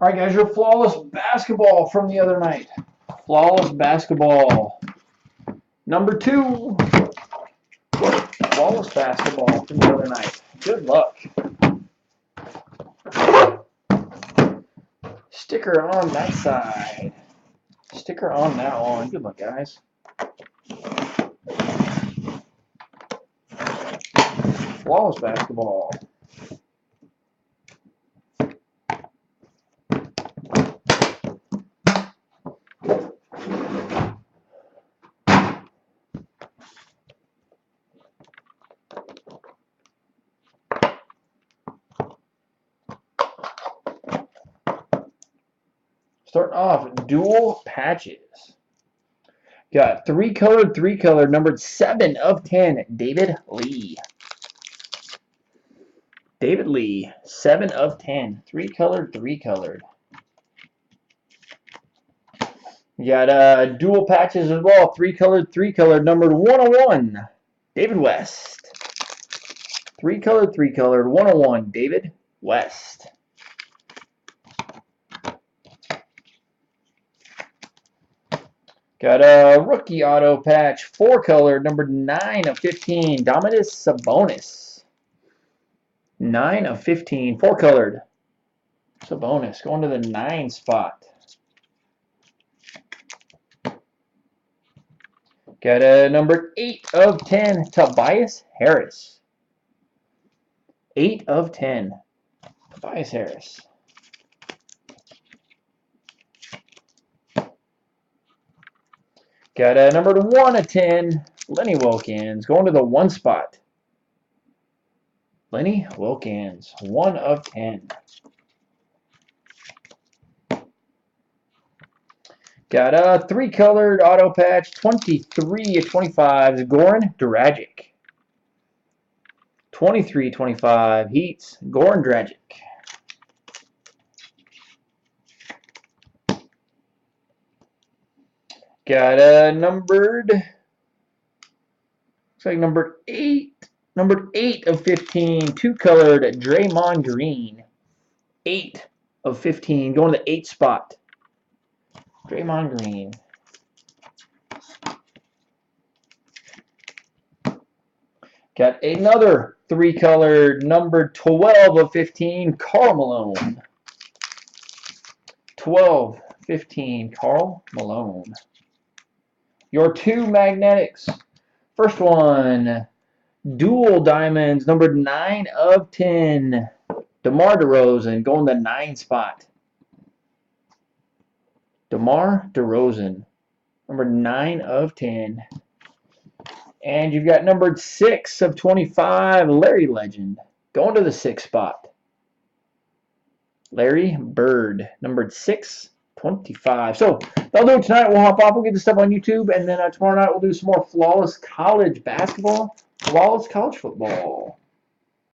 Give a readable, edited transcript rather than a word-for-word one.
All right, guys, your flawless basketball from the other night. Flawless basketball. Number 2. Flawless basketball from the other night. Good luck. Sticker on that side. Sticker on that one. Good luck, guys. Flawless basketball. Starting off, dual patches. Got 3-colored, numbered 7 of 10, David Lee. David Lee, 7 of 10, 3-colored. You got dual patches as well, 3-colored, numbered 101, David West. 3-colored, 101, David West. Got a rookie auto patch, 4-colored, numbered 9 of 15, Domantas Sabonis. 9 of 15, 4-colored. Sabonis going to the 9 spot. Got a number 8 of 10, Tobias Harris. 8 of 10, Tobias Harris. Got a numbered 1 of 10, Lenny Wilkins, going to the 1 spot. Lenny Wilkins, 1 of 10. Got a 3-colored auto patch, 23 of 25, Goran Dragic. 23-25 Heats, Goran Dragic. Got a numbered, looks like numbered 8 of 15, 2-colored Draymond Green. 8 of 15, going to the 8 spot. Draymond Green. Got another 3-colored, numbered 12 of 15, Karl Malone. 12-15, Karl Malone. Your 2 magnetics. First one, dual diamonds, numbered 9 of 10, DeMar DeRozan, going the 9 spot. DeMar DeRozan, number 9 of 10. And you've got numbered 6 of 25, Larry Legend, going to the 6 spot. Larry Bird, numbered 6/25. So that'll do it tonight. We'll hop off. We'll get this stuff on YouTube. And then tomorrow night we'll do some more flawless college basketball, flawless college football.